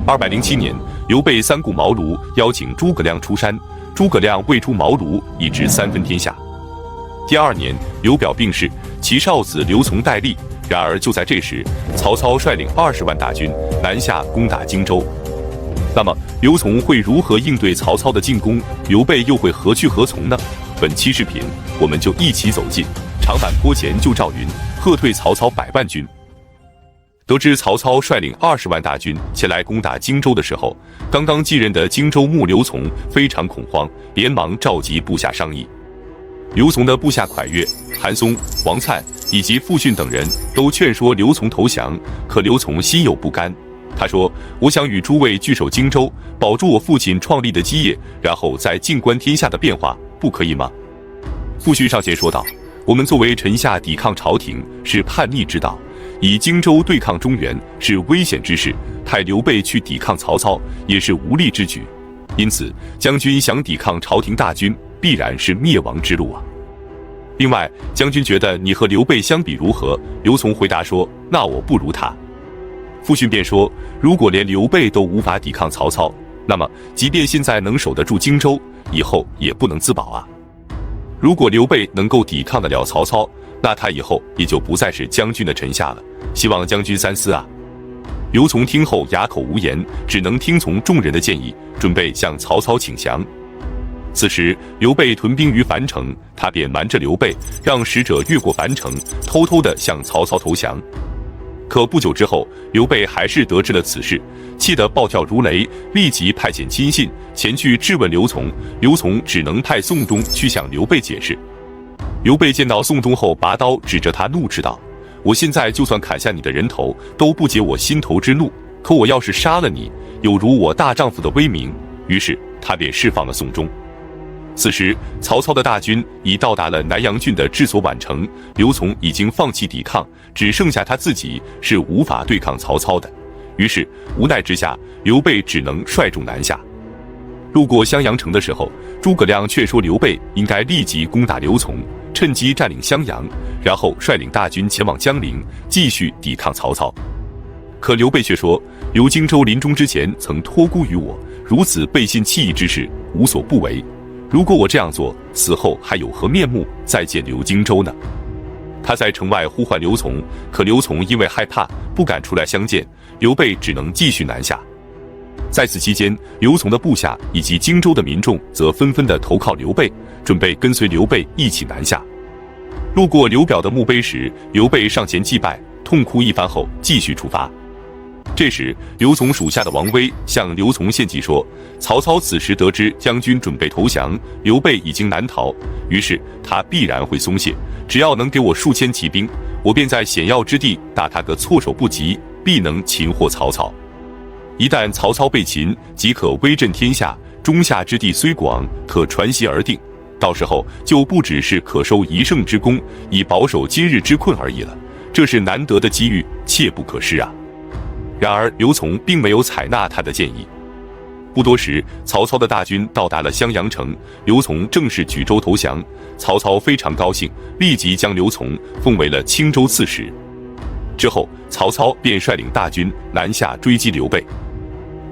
207年，刘备三顾茅庐，邀请诸葛亮出山，诸葛亮未出茅庐，已知三分天下。第2年，刘表病逝，其少子刘琮代力。然而就在这时，曹操率领20万大军南下攻打荆州。那么刘琮会如何应对曹操的进攻？刘备又会何去何从呢？本期视频我们就一起走进长坂坡前救赵云，喝退曹操100万军。得知曹操率领20万大军前来攻打荆州的时候，刚刚继任的荆州牧刘琮非常恐慌，连忙召集部下商议。刘琮的部下蒯越、韩松、王粲以及傅训等人都劝说刘琮投降，可刘琮心有不甘。他说：“我想与诸位据守荆州，保住我父亲创立的基业，然后再静观天下的变化，不可以吗？”傅训上前说道：“我们作为臣下抵抗朝廷是叛逆之道，以荆州对抗中原是危险之事，派刘备去抵抗曹操也是无力之举。因此，将军想抵抗朝廷大军，必然是灭亡之路啊。另外，将军觉得你和刘备相比如何？”刘琮回答说：“那我不如他。”傅训便说：“如果连刘备都无法抵抗曹操，那么即便现在能守得住荆州，以后也不能自保啊。如果刘备能够抵抗得了曹操，那他以后也就不再是将军的臣下了，希望将军三思啊。”刘琮听后哑口无言，只能听从众人的建议，准备向曹操请降。此时刘备屯兵于樊城，他便瞒着刘备，让使者越过樊城，偷偷地向曹操投降。可不久之后，刘备还是得知了此事，气得暴跳如雷，立即派遣亲信前去质问刘琮。刘琮只能派宋忠去向刘备解释。刘备见到宋忠后，拔刀指着他怒斥道：“我现在就算砍下你的人头，都不解我心头之怒，可我要是杀了你，有如我大丈夫的威名。”于是他便释放了宋忠。此时曹操的大军已到达了南阳郡的治所宛城，刘琮已经放弃抵抗，只剩下他自己是无法对抗曹操的。于是无奈之下，刘备只能率众南下。路过襄阳城的时候，诸葛亮劝说刘备应该立即攻打刘琮，趁机占领襄阳，然后率领大军前往江陵，继续抵抗曹操。可刘备却说：“刘荆州临终之前曾托孤于我，如此背信弃义之事，无所不为。如果我这样做，死后还有何面目再见刘荆州呢？”他在城外呼唤刘琮，可刘琮因为害怕，不敢出来相见，刘备只能继续南下。在此期间，刘琮的部下以及荆州的民众则纷纷地投靠刘备，准备跟随刘备一起南下。路过刘表的墓碑时，刘备上前祭拜，痛哭一番后继续出发。这时，刘琮属下的王威向刘琮献计说：“曹操此时得知将军准备投降，刘备已经南逃，于是他必然会松懈。只要能给我数千骑兵，我便在险要之地打他个措手不及，必能擒获曹操。一旦曹操被擒，即可威震天下，中夏之地虽广，可传檄而定。到时候就不只是可收一胜之功，以保守今日之困而已了。这是难得的机遇，切不可失啊！”然而刘琮并没有采纳他的建议。不多时，曹操的大军到达了襄阳城，刘琮正式举州投降。曹操非常高兴，立即将刘琮封为了青州刺史。之后，曹操便率领大军南下追击刘备。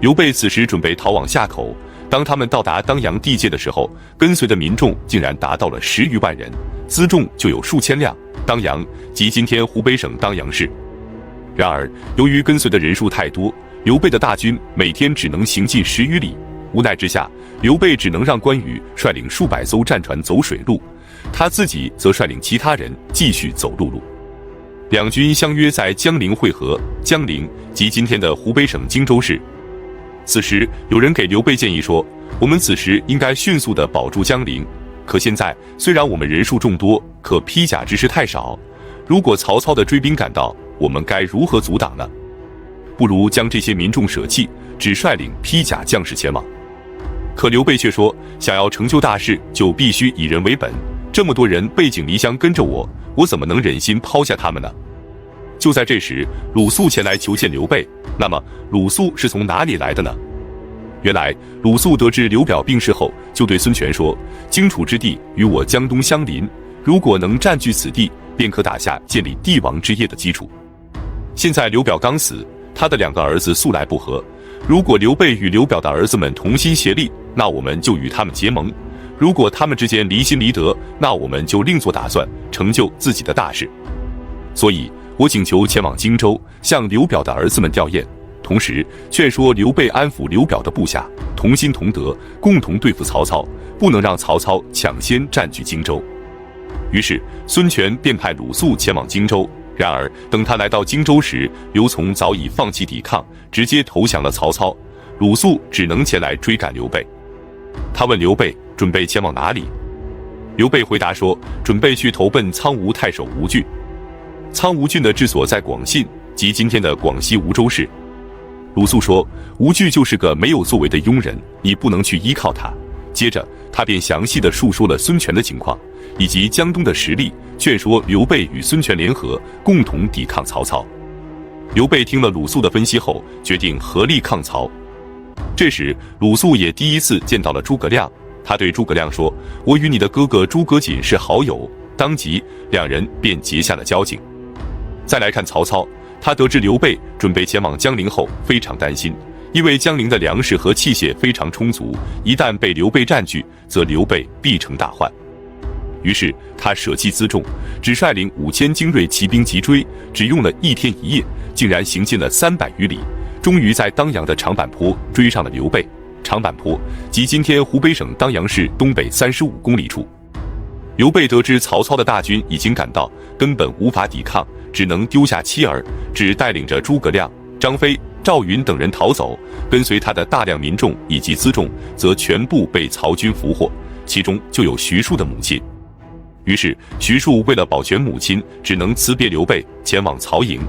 刘备此时准备逃往夏口，当他们到达当阳地界的时候，跟随的民众竟然达到了10余万人，辎重就有数千辆。当阳即今天湖北省当阳市。然而，由于跟随的人数太多，刘备的大军每天只能行进10余里。无奈之下，刘备只能让关羽率领数百艘战船走水路，他自己则率领其他人继续走陆路。两军相约在江陵会合，江陵即今天的湖北省荆州市。此时，有人给刘备建议说：“我们此时应该迅速地保住江陵。可现在虽然我们人数众多，可披甲之士太少，如果曹操的追兵赶到，我们该如何阻挡呢？不如将这些民众舍弃，只率领披甲将士前往。”可刘备却说：“想要成就大事，就必须以人为本。这么多人背井离乡跟着我，我怎么能忍心抛下他们呢？”就在这时，鲁肃前来求见刘备。那么，鲁肃是从哪里来的呢？原来，鲁肃得知刘表病逝后，就对孙权说：“荆楚之地与我江东相邻，如果能占据此地，便可打下建立帝王之业的基础。现在刘表刚死，他的2个儿子素来不和，如果刘备与刘表的儿子们同心协力，那我们就与他们结盟；如果他们之间离心离德，那我们就另做打算，成就自己的大事。所以我请求前往荆州，向刘表的儿子们吊唁，同时劝说刘备安抚刘表的部下，同心同德，共同对付曹操，不能让曹操抢先占据荆州。于是孙权便派鲁肃前往荆州，然而等他来到荆州时，刘琮早已放弃抵抗，直接投降了曹操。鲁肃只能前来追赶刘备。他问刘备准备前往哪里，刘备回答说，准备去投奔苍梧太守吴郡。苍梧郡的治所在广信，即今天的广西梧州市。鲁肃说，吴郡就是个没有作为的庸人，你不能去依靠他。接着他便详细地述说了孙权的情况，以及江东的实力，劝说刘备与孙权联合，共同抵抗曹操。刘备听了鲁肃的分析后，决定合力抗曹。这时鲁肃也第一次见到了诸葛亮，他对诸葛亮说，我与你的哥哥诸葛瑾是好友。当即两人便结下了交情。再来看曹操，他得知刘备准备前往江陵后，非常担心，因为江陵的粮食和器械非常充足，一旦被刘备占据，则刘备必成大患。于是他舍弃辎重，只率领5000精锐骑兵急追，只用了1天1夜，竟然行进了300余里，终于在当阳的长坂坡追上了刘备。长坂坡即今天湖北省当阳市东北35公里处。刘备得知曹操的大军已经赶到，根本无法抵抗，只能丢下妻儿，只带领着诸葛亮、张飞、赵云等人逃走，跟随他的大量民众以及辎重则全部被曹军俘获，其中就有徐庶的母亲。于是徐庶为了保全母亲，只能辞别刘备，前往曹营。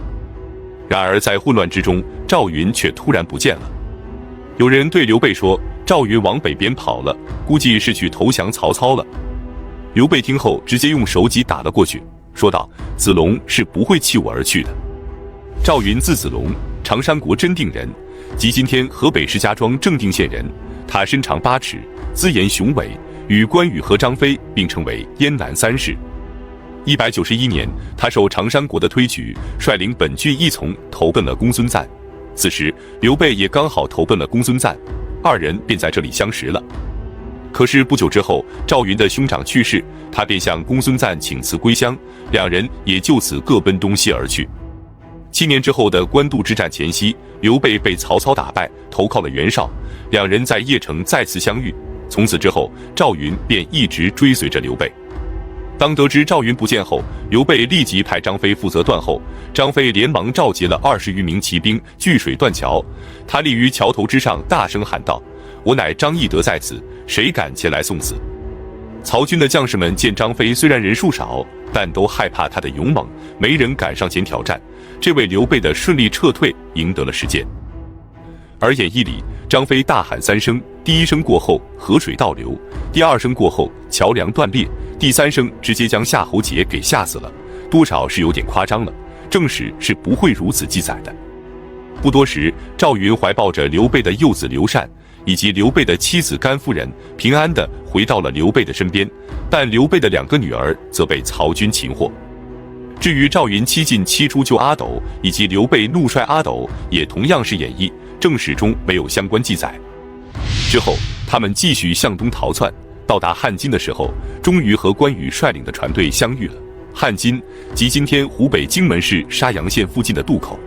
然而在混乱之中，赵云却突然不见了。有人对刘备说，赵云往北边跑了，估计是去投降曹操了。刘备听后直接用手戟打了过去，说道，子龙是不会弃我而去的。赵云字子龙，常山国真定人，即今天河北石家庄正定县人。他身长8尺，姿颜雄伟，与关羽和张飞并称为燕南三世。191年，他受常山国的推举，率领本郡一从投奔了公孙瓒。此时刘备也刚好投奔了公孙瓒，二人便在这里相识了。可是不久之后，赵云的兄长去世，他便向公孙瓒请辞归乡，两人也就此各奔东西而去。7年之后的官渡之战前夕，刘备被曹操打败，投靠了袁绍，两人在邺城再次相遇。从此之后，赵云便一直追随着刘备。当得知赵云不见后，刘备立即派张飞负责断后。张飞连忙召集了20余名骑兵，据水断桥。他立于桥头之上，大声喊道，我乃张翼德在此，谁敢前来送死？曹军的将士们见张飞虽然人数少，但都害怕他的勇猛，没人敢上前挑战，这为刘备的顺利撤退赢得了时间。而演义里，张飞大喊3声，第1声过后，河水倒流；第2声过后，桥梁断裂；第3声直接将夏侯杰给吓死了，多少是有点夸张了，正史是不会如此记载的。不多时，赵云怀抱着刘备的幼子刘禅以及刘备的妻子甘夫人，平安地回到了刘备的身边，但刘备的2个女儿则被曹军擒获。至于赵云7进7出救阿斗，以及刘备怒摔阿斗，也同样是演绎，正史中没有相关记载。之后他们继续向东逃窜，到达汉津的时候，终于和关羽率领的船队相遇了。汉津即今天湖北荆门市沙阳县附近的渡口。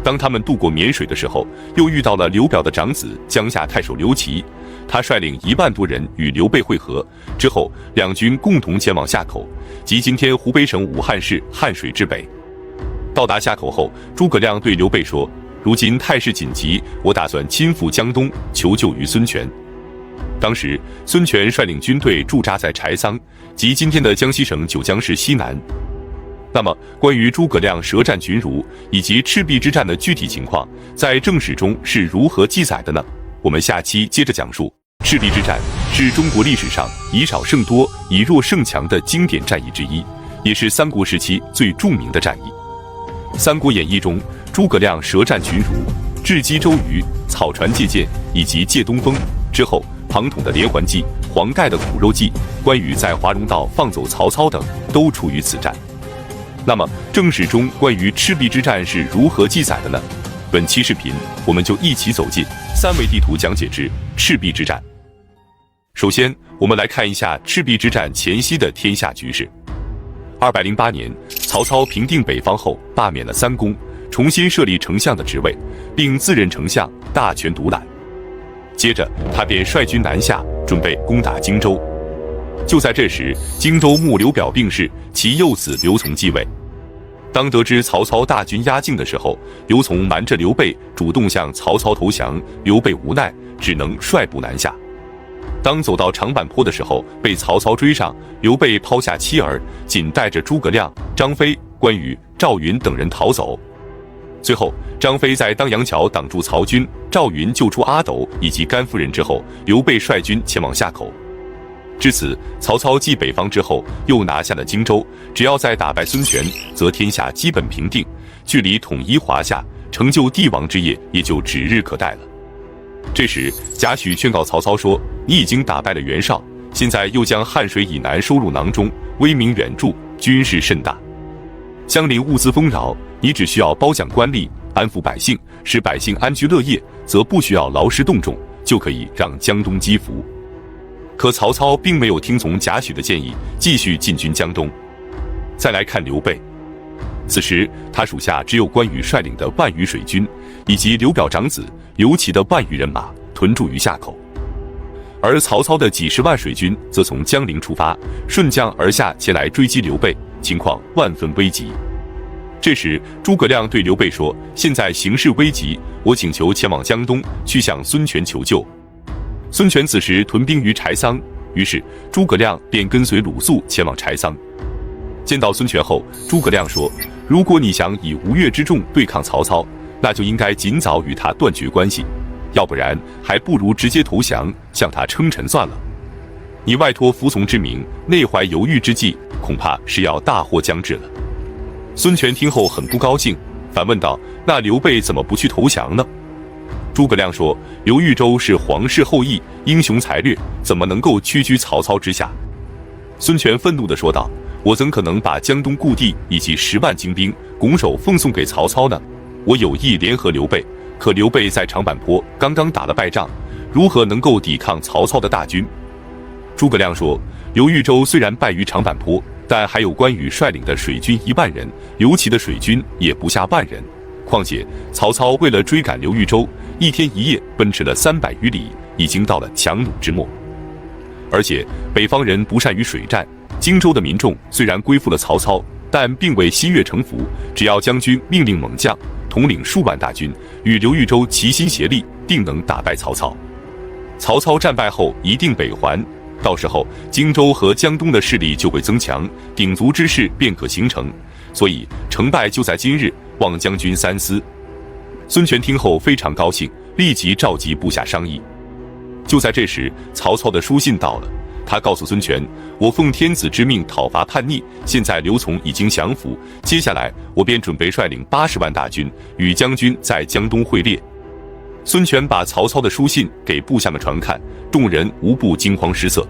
当他们渡过沔水的时候，又遇到了刘表的长子江夏太守刘琦，他率领1万多人与刘备会合，之后两军共同前往夏口，即今天湖北省武汉市汉水之北。到达夏口后，诸葛亮对刘备说，如今态势紧急，我打算亲赴江东，求救于孙权。当时孙权率领军队驻扎在柴桑，即今天的江西省九江市西南。那么关于诸葛亮舌战群儒以及赤壁之战的具体情况，在正史中是如何记载的呢？我们下期接着讲述。赤壁之战是中国历史上以少胜多、以弱胜强的经典战役之一，也是三国时期最著名的战役。《三国演义》中，诸葛亮舌战群儒，智击周瑜，草船借箭，以及借东风之后，庞统的连环计、黄盖的苦肉计、关羽在华容道放走曹操等，都出于此战。那么正史中关于赤壁之战是如何记载的呢？本期视频我们就一起走进三维地图讲解之赤壁之战。首先，我们来看一下赤壁之战前夕的天下局势。208年，曹操平定北方后，罢免了三公，重新设立丞相的职位，并自任丞相，大权独揽。接着，他便率军南下，准备攻打荆州。就在这时，荆州牧刘表病逝，其幼子刘琮继位。当得知曹操大军压境的时候，刘琮瞒着刘备主动向曹操投降，刘备无奈，只能率部南下。当走到长坂坡的时候，被曹操追上，刘备抛下妻儿，仅带着诸葛亮、张飞、关羽、赵云等人逃走。最后，张飞在当阳桥挡住曹军，赵云救出阿斗以及甘夫人之后，刘备率军前往夏口。至此，曹操继北方之后，又拿下了荆州，只要再打败孙权，则天下基本平定，距离统一华夏、成就帝王之业也就指日可待了。这时，贾诩劝告曹操说：“你已经打败了袁绍，现在又将汉水以南收入囊中，威名远著，军事甚大。相邻物资丰饶，你只需要褒奖官吏，安抚百姓，使百姓安居乐业，则不需要劳师动众，就可以让江东积福。”可曹操并没有听从贾诩的建议，继续进军江东。再来看刘备，此时他属下只有关羽率领的万余水军，以及刘表长子刘琦的万余人马屯驻于夏口，而曹操的几十万水军则从江陵出发，顺江而下前来追击刘备，情况万分危急。这时，诸葛亮对刘备说：“现在形势危急，我请求前往江东，去向孙权求救。”孙权此时屯兵于柴桑，于是诸葛亮便跟随鲁肃前往柴桑。见到孙权后，诸葛亮说：“如果你想以吴越之众对抗曹操，那就应该尽早与他断绝关系，要不然还不如直接投降，向他称臣算了。你外托服从之名，内怀犹豫之计，恐怕是要大祸将至了。”孙权听后很不高兴，反问道：“那刘备怎么不去投降呢？”诸葛亮说：“刘豫州是皇室后裔，英雄才略，怎么能够屈居曹操之下？”孙权愤怒地说道：“我怎可能把江东故地以及10万精兵拱手奉送给曹操呢？我有意联合刘备，可刘备在长坂坡刚刚打了败仗，如何能够抵抗曹操的大军？”诸葛亮说：“刘豫州虽然败于长坂坡，但还有关羽率领的水军1万人，刘琦的水军也不下万人。况且曹操为了追赶刘豫州，一天一夜奔驰了300余里，已经到了强弩之末。而且北方人不善于水战，荆州的民众虽然归附了曹操，但并未心悦诚服。只要将军命令猛将统领数万大军，与刘豫州齐心协力，定能打败曹操。曹操战败后一定北还，到时候荆州和江东的势力就会增强，鼎足之势便可形成。所以成败就在今日，望将军三思。”孙权听后非常高兴，立即召集部下商议。就在这时，曹操的书信到了，他告诉孙权：“我奉天子之命讨伐叛逆，现在刘琮已经降服，接下来我便准备率领80万大军，与将军在江东会猎。”孙权把曹操的书信给部下们传看，众人无不惊慌失色。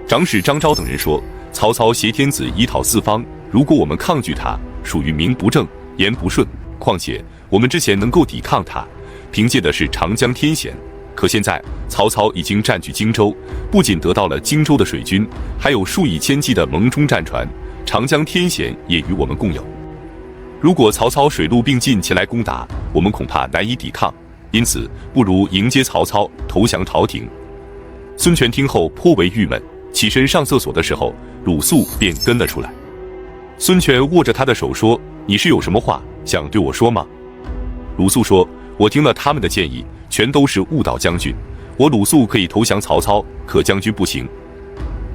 长史张昭等人说：“曹操挟天子以讨四方，如果我们抗拒他，属于名不正言不顺。况且我们之前能够抵抗他，凭借的是长江天险。可现在曹操已经占据荆州，不仅得到了荆州的水军，还有数以千计的蒙冲战船，长江天险也与我们共有。如果曹操水陆并进前来攻打，我们恐怕难以抵抗。因此，不如迎接曹操，投降朝廷。”孙权听后颇为郁闷，起身上厕所的时候，鲁肃便跟了出来。孙权握着他的手说：“你是有什么话想对我说吗？”鲁肃说：“我听了他们的建议，全都是误导将军。我鲁肃可以投降曹操，可将军不行。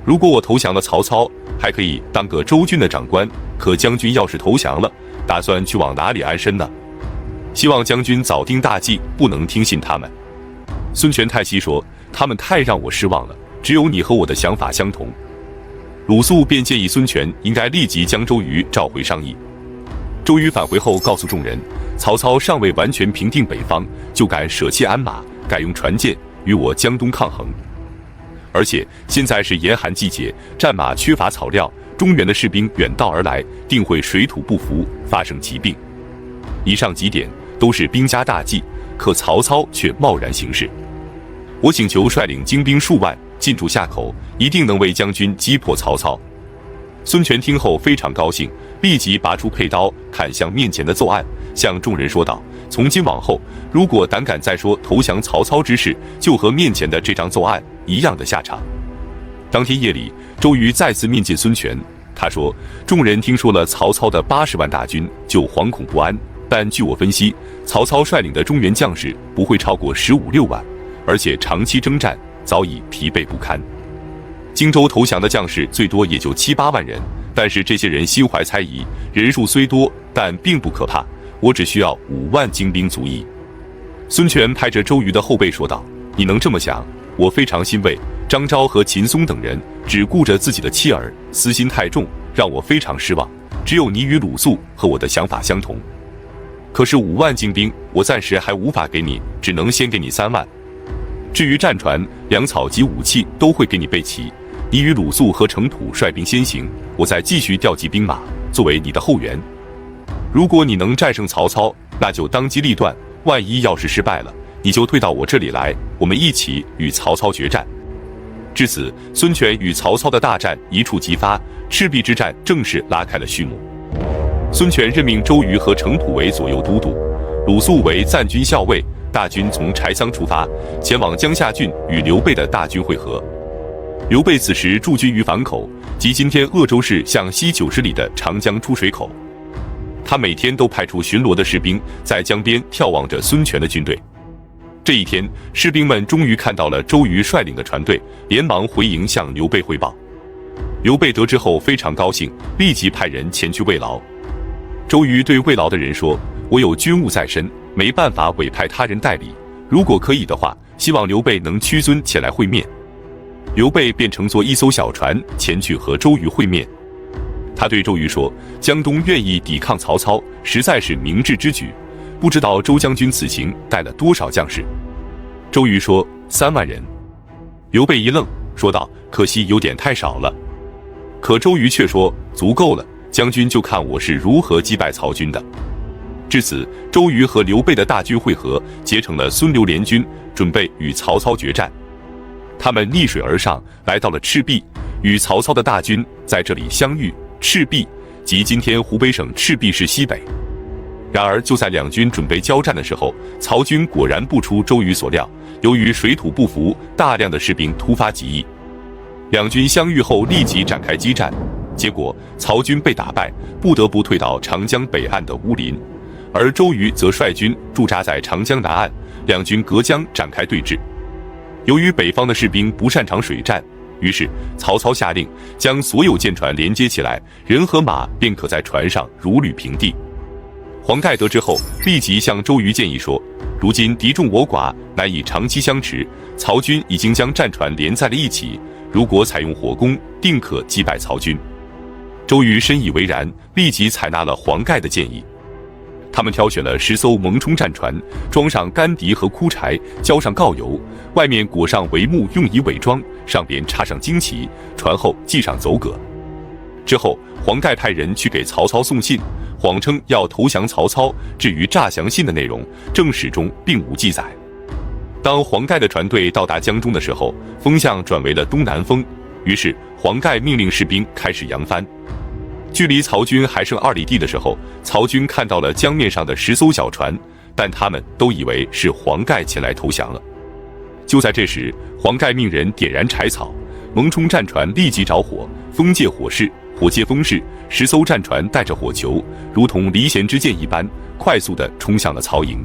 如果我投降了曹操，还可以当个州郡的长官，可将军要是投降了，打算去往哪里安身呢？希望将军早定大计，不能听信他们。”孙权叹息说：“他们太让我失望了，只有你和我的想法相同。”鲁肃便建议孙权应该立即将周瑜召回商议。周瑜返回后告诉众人，曹操尚未完全平定北方，就敢舍弃鞍马，改用船舰与我江东抗衡。而且现在是严寒季节，战马缺乏草料，中原的士兵远道而来，定会水土不服，发生疾病。以上几点，都是兵家大忌，可曹操却贸然行事。我请求率领精兵数万进驻夏口，一定能为将军击破曹操。”孙权听后非常高兴，立即拔出佩刀砍向面前的奏案，向众人说道：“从今往后，如果胆敢再说投降曹操之事，就和面前的这张奏案一样的下场。”当天夜里，周瑜再次面见孙权，他说：“众人听说了曹操的80万大军，就惶恐不安。但据我分析，曹操率领的中原将士不会超过15、16万，而且长期征战，早已疲惫不堪。荆州投降的将士最多也就7、8万人，但是这些人心怀猜疑，人数虽多，但并不可怕。我只需要5万精兵足矣。”孙权拍着周瑜的后背说道：“你能这么想，我非常欣慰。张昭和秦松等人只顾着自己的妻儿，私心太重，让我非常失望。只有你与鲁肃和我的想法相同。可是5万精兵，我暂时还无法给你，只能先给你3万。至于战船、粮草及武器，都会给你备齐。你与鲁肃和程普率兵先行，我再继续调集兵马，作为你的后援。如果你能战胜曹操，那就当机立断；万一要是失败了，你就退到我这里来，我们一起与曹操决战。”至此，孙权与曹操的大战一触即发，赤壁之战正式拉开了序幕。孙权任命周瑜和程普为左右都督，鲁肃为赞军校尉，大军从柴桑出发，前往江夏郡与刘备的大军会合。刘备此时驻军于樊口，即今天鄂州市向西90里的长江出水口。他每天都派出巡逻的士兵在江边眺望着孙权的军队。这一天，士兵们终于看到了周瑜率领的船队，连忙回营向刘备汇报。刘备得知后非常高兴，立即派人前去慰劳。周瑜对慰劳的人说：“我有军务在身，没办法委派他人代理，如果可以的话，希望刘备能屈尊前来会面。”刘备便乘坐一艘小船前去和周瑜会面。他对周瑜说：“江东愿意抵抗曹操，实在是明智之举。不知道周将军此行带了多少将士？”周瑜说：“3万人。”刘备一愣，说道：“可惜有点太少了。”可周瑜却说：“足够了，将军就看我是如何击败曹军的。”至此，周瑜和刘备的大军会合，结成了孙刘联军，准备与曹操决战。他们逆水而上，来到了赤壁，与曹操的大军在这里相遇。赤壁即今天湖北省赤壁市西北。然而就在两军准备交战的时候，曹军果然不出周瑜所料，由于水土不服，大量的士兵突发起义。两军相遇后立即展开激战，结果曹军被打败，不得不退到长江北岸的乌林，而周瑜则率军驻扎在长江南岸，两军隔江展开对峙。由于北方的士兵不擅长水战，于是曹操下令将所有舰船连接起来，人和马便可在船上如履平地。黄盖得知后，立即向周瑜建议说：“如今敌众我寡，难以长期相持，曹军已经将战船连在了一起，如果采用火攻，定可击败曹军。”周瑜深以为然，立即采纳了黄盖的建议。他们挑选了10艘蒙冲战船，装上干笛和枯柴，浇上告油，外面裹上帷幕用以伪装，上边插上旌旗，船后系上走戈。之后，黄盖派人去给曹操送信，谎称要投降曹操。至于诈降信的内容，正史中并无记载。当黄盖的船队到达江中的时候，风向转为了东南风，于是黄盖命令士兵开始扬帆。距离曹军还剩2里地的时候，曹军看到了江面上的10艘小船，但他们都以为是黄盖前来投降了。就在这时，黄盖命人点燃柴草，蒙冲战船立即着火，风借火势，火借风势，10艘战船带着火球，如同离弦之箭一般，快速地冲向了曹营。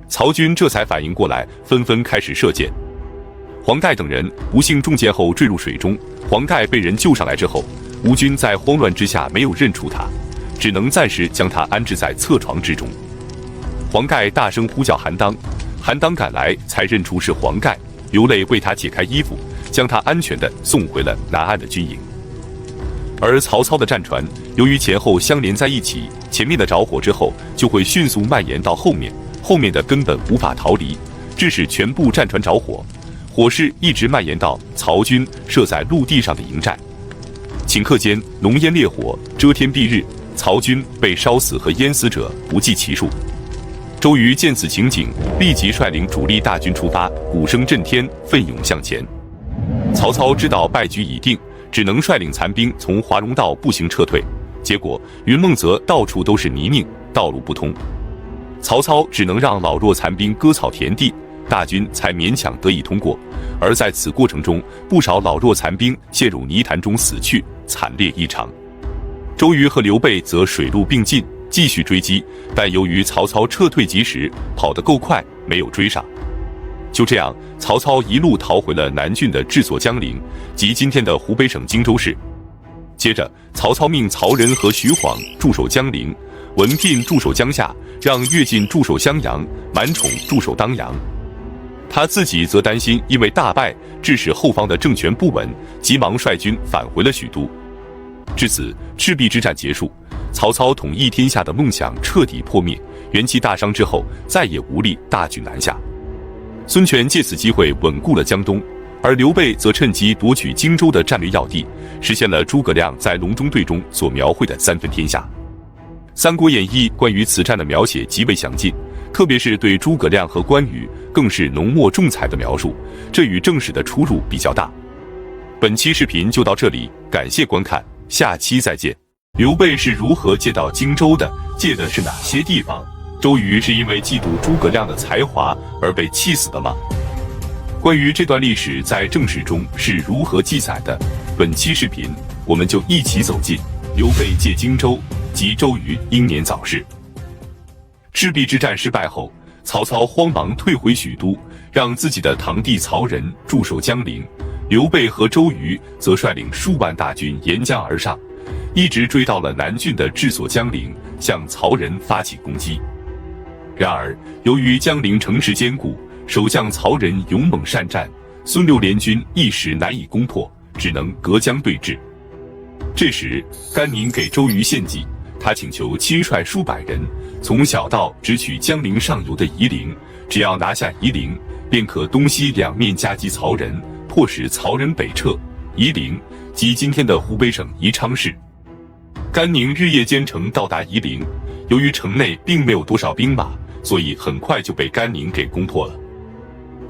曹军这才反应过来，纷纷开始射箭。黄盖等人不幸中箭后坠入水中，黄盖被人救上来之后，吴军在慌乱之下没有认出他，只能暂时将他安置在侧床之中。黄盖大声呼叫韩当，韩当赶来才认出是黄盖，流泪为他解开衣服，将他安全地送回了南岸的军营。而曹操的战船由于前后相连在一起，前面的着火之后就会迅速蔓延到后面，后面的根本无法逃离，致使全部战船着火，火势一直蔓延到曹军设在陆地上的营寨。顷刻间，浓烟烈火，遮天蔽日，曹军被烧死和淹死者不计其数。周瑜见此情景，立即率领主力大军出发，鼓声震天，奋勇向前。曹操知道败局已定，只能率领残兵从华容道步行撤退。结果云梦泽到处都是泥泞，道路不通。曹操只能让老弱残兵割草填地，大军才勉强得以通过。而在此过程中，不少老弱残兵陷入泥潭中死去，惨烈异常。周瑜和刘备则水陆并进，继续追击，但由于曹操撤退及时，跑得够快，没有追上。就这样，曹操一路逃回了南郡的治所江陵，即今天的湖北省荆州市。接着，曹操命曹仁和徐晃驻守江陵，文聘驻守江夏，让乐进驻守襄阳，满宠驻守当阳。他自己则担心因为大败，致使后方的政权不稳，急忙率军返回了许都。至此，赤壁之战结束，曹操统一天下的梦想彻底破灭，元气大伤之后，再也无力大举南下。孙权借此机会稳固了江东，而刘备则趁机夺取荆州的战略要地，实现了诸葛亮在隆中对中所描绘的三分天下。《三国演义》关于此战的描写极为详尽，特别是对诸葛亮和关羽更是浓墨重彩的描述，这与正史的出入比较大。本期视频就到这里，感谢观看，下期再见。刘备是如何借到荆州的？借的是哪些地方？周瑜是因为嫉妒诸葛亮的才华而被气死的吗？关于这段历史在正史中是如何记载的，本期视频我们就一起走进刘备借荆州及周瑜英年早逝。赤壁之战失败后，曹操慌忙退回许都，让自己的堂弟曹仁驻守江陵，刘备和周瑜则率领数万大军沿江而上，一直追到了南郡的治所江陵，向曹仁发起攻击。然而，由于江陵城池坚固，守将曹仁勇猛善战，孙刘联军一时难以攻破，只能隔江对峙。这时，甘宁给周瑜献计，他请求亲率数百人，从小道直取江陵上游的夷陵，只要拿下夷陵，便可东西两面夹击曹仁，迫使曹仁北撤。夷陵即今天的湖北省宜昌市。甘宁日夜兼程到达夷陵，由于城内并没有多少兵马，所以很快就被甘宁给攻破了。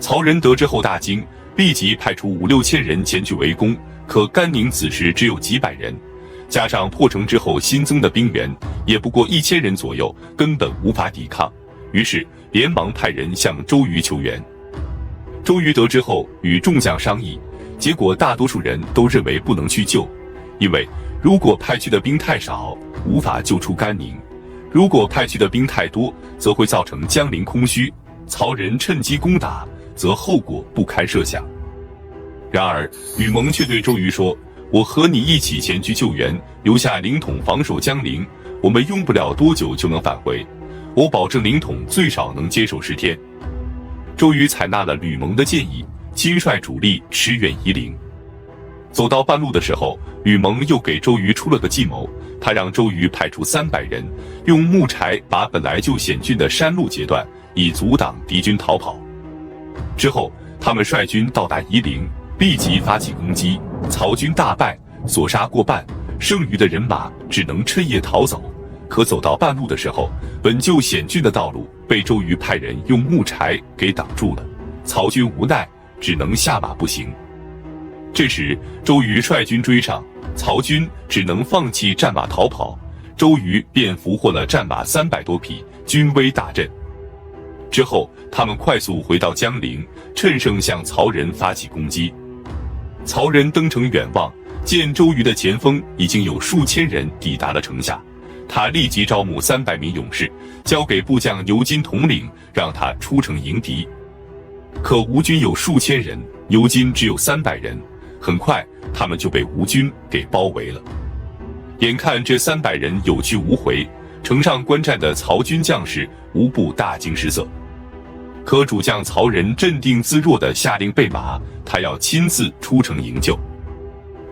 曹仁得知后大惊，立即派出5、6千人前去围攻，可甘宁此时只有几百人，加上破城之后新增的兵员，也不过1000人左右，根本无法抵抗。于是连忙派人向周瑜求援。周瑜得知后与众将商议，结果大多数人都认为不能去救，因为如果派去的兵太少，无法救出甘宁；如果派去的兵太多，则会造成江陵空虚，曹仁趁机攻打，则后果不堪设想。然而吕蒙却对周瑜说，我和你一起前去救援，留下凌统防守江陵，我们用不了多久就能返回，我保证凌统最少能坚守10天。周瑜采纳了吕蒙的建议，亲率主力驰援夷陵。走到半路的时候，吕蒙又给周瑜出了个计谋，他让周瑜派出300人，用木柴把本来就险峻的山路截断，以阻挡敌军逃跑。之后他们率军到达夷陵，立即发起攻击，曹军大败，所杀过半，剩余的人马只能趁夜逃走。可走到半路的时候，本就险峻的道路被周瑜派人用木柴给挡住了，曹军无奈，只能下马步行。这时周瑜率军追上，曹军只能放弃战马逃跑，周瑜便俘获了战马300多匹，军威大振。之后他们快速回到江陵，趁胜向曹仁发起攻击。曹仁登城远望，见周瑜的前锋已经有数千人抵达了城下，他立即招募300名勇士，交给部将牛金统领，让他出城迎敌。可吴军有数千人，牛金只有300人，很快他们就被吴军给包围了。眼看这300人有去无回，城上观战的曹军将士无不大惊失色。可主将曹仁镇定自若地下令备马，他要亲自出城营救。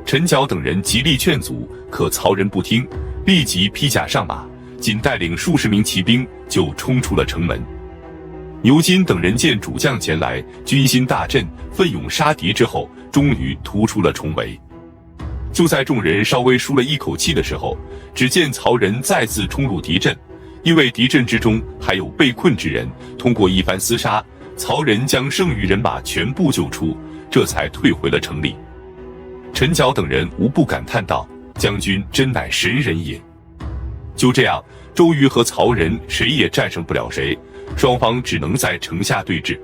陈缴等人极力劝阻，可曹仁不听，立即披甲上马，仅带领数十名骑兵就冲出了城门。牛金等人见主将前来，军心大振，奋勇杀敌之后，终于突出了重围。就在众人稍微舒了一口气的时候，只见曹仁再次冲入敌阵，因为敌阵之中还有被困之人，通过一番厮杀，曹仁将剩余人马全部救出，这才退回了城里。陈缴等人无不感叹道：“将军真乃神人也。”就这样，周瑜和曹仁谁也战胜不了谁，双方只能在城下对峙。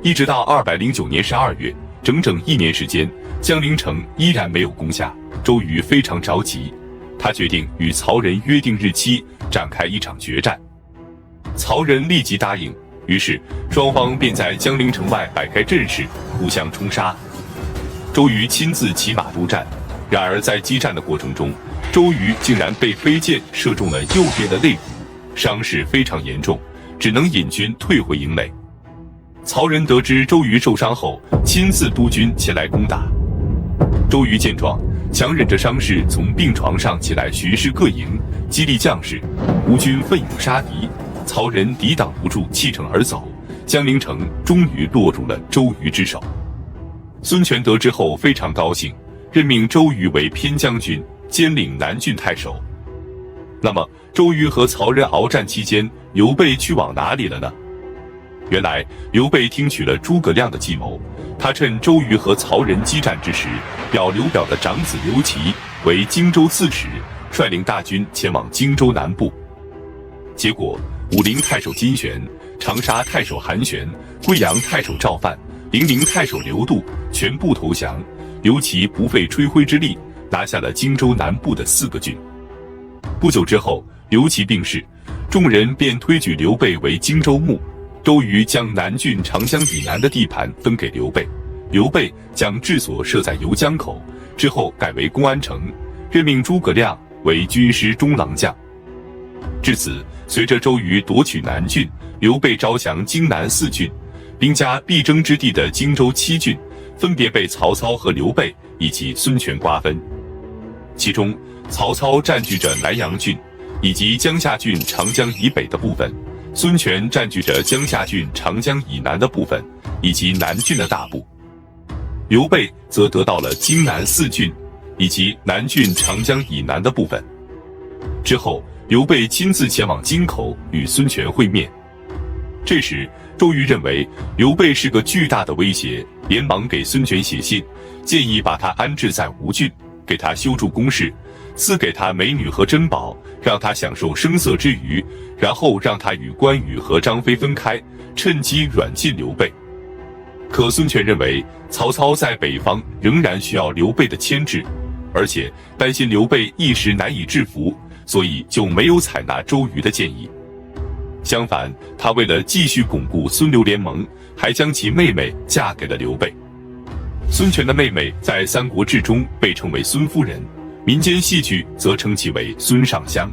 一直到209年12月，整整1年时间，江陵城依然没有攻下。周瑜非常着急，他决定与曹仁约定日期，展开一场决战。曹仁立即答应，于是双方便在江陵城外摆开阵势，互相冲杀。周瑜亲自骑马督战，然而在激战的过程中，周瑜竟然被飞箭射中了右边的肋骨，伤势非常严重，只能引军退回营垒。曹仁得知周瑜受伤后，亲自督军前来攻打。周瑜见状，强忍着伤势从病床上起来巡视各营，激励将士。吴军奋勇杀敌，曹仁抵挡不住，弃城而走，江陵城终于落入了周瑜之手。孙权得知后非常高兴，任命周瑜为偏将军，兼领南郡太守。那么，周瑜和曹仁鏖战期间，刘备去往哪里了呢？原来，刘备听取了诸葛亮的计谋，他趁周瑜和曹仁激战之时，表刘表的长子刘琦为荆州刺史，率领大军前往荆州南部。结果，武陵太守金旋、长沙太守韩玄、贵阳太守赵范、零陵太守刘度全部投降，刘琦不费吹灰之力拿下了荆州南部的4个郡。不久之后，刘琦病逝，众人便推举刘备为荆州牧。周瑜将南郡长江以南的地盘分给刘备，刘备将治所设在游江口，之后改为公安城，任命诸葛亮为军师中郎将。至此，随着周瑜夺取南郡，刘备招降荆南4郡，兵家必争之地的荆州7郡，分别被曹操和刘备以及孙权瓜分。其中，曹操占据着南阳郡以及江夏郡长江以北的部分，孙权占据着江夏郡长江以南的部分以及南郡的大部，刘备则得到了荆南4郡以及南郡长江以南的部分。之后，刘备亲自前往京口与孙权会面。这时，周瑜认为刘备是个巨大的威胁，连忙给孙权写信，建议把他安置在吴郡，给他修筑宫室，赐给他美女和珍宝，让他享受声色之余，然后让他与关羽和张飞分开，趁机软禁刘备。可孙权认为曹操在北方仍然需要刘备的牵制，而且担心刘备一时难以制服，所以就没有采纳周瑜的建议。相反，他为了继续巩固孙刘联盟，还将其妹妹嫁给了刘备。孙权的妹妹在《三国志》中被称为孙夫人，民间戏剧则称其为孙尚香。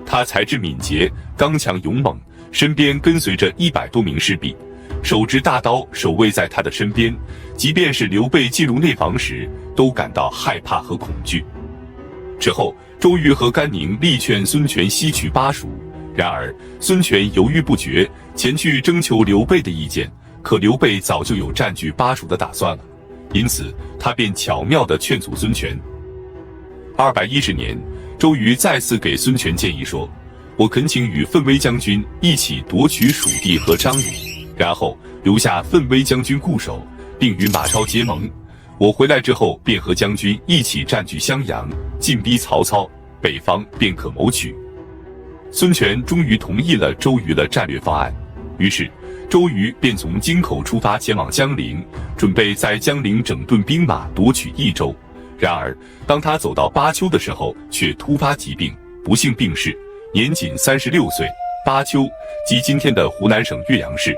他才智敏捷，刚强勇猛，身边跟随着100多名士兵，手执大刀守卫在他的身边，即便是刘备进入内房时，都感到害怕和恐惧。之后，周瑜和甘宁力劝孙权西取巴蜀，然而孙权犹豫不决，前去征求刘备的意见，可刘备早就有占据巴蜀的打算了，因此他便巧妙地劝阻孙权。210年，周瑜再次给孙权建议说：“我恳请与奋威将军一起夺取蜀地和张鲁，然后留下奋威将军固守，并与马超结盟。我回来之后，便和将军一起占据襄阳，进逼曹操，北方便可谋取。”孙权终于同意了周瑜的战略方案，于是周瑜便从京口出发前往江陵，准备在江陵整顿兵马，夺取益州。然而，当他走到巴丘的时候，却突发疾病，不幸病逝，年仅36岁。巴丘即今天的湖南省岳阳市。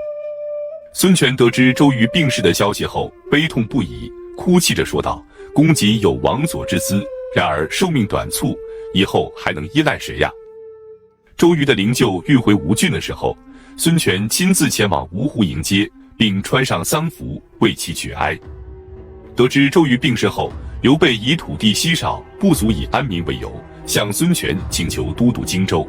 孙权得知周瑜病逝的消息后，悲痛不已，哭泣着说道：“公瑾有王佐之资，然而寿命短促，以后还能依赖谁呀？”周瑜的灵柩运回吴郡的时候，孙权亲自前往芜湖迎接，并穿上丧服为其举哀。得知周瑜病逝后，刘备以土地稀少，不足以安民为由，向孙权请求都督荆州。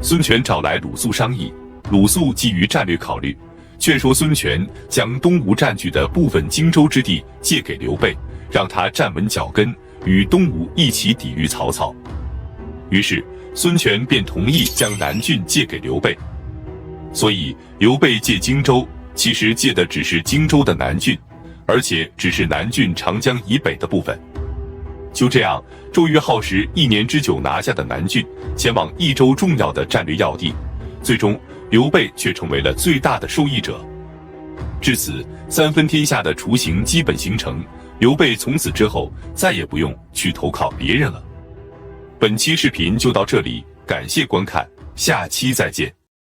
孙权找来鲁肃商议，鲁肃基于战略考虑，劝说孙权将东吴占据的部分荆州之地借给刘备，让他站稳脚跟，与东吴一起抵御曹操。于是孙权便同意将南郡借给刘备。所以刘备借荆州，其实借的只是荆州的南郡，而且只是南郡长江以北的部分。就这样，周瑜耗时1年之久拿下的南郡，前往益州重要的战略要地，最终刘备却成为了最大的受益者。至此，三分天下的雏形基本形成，刘备从此之后再也不用去投靠别人了。本期视频就到这里，感谢观看，下期再见。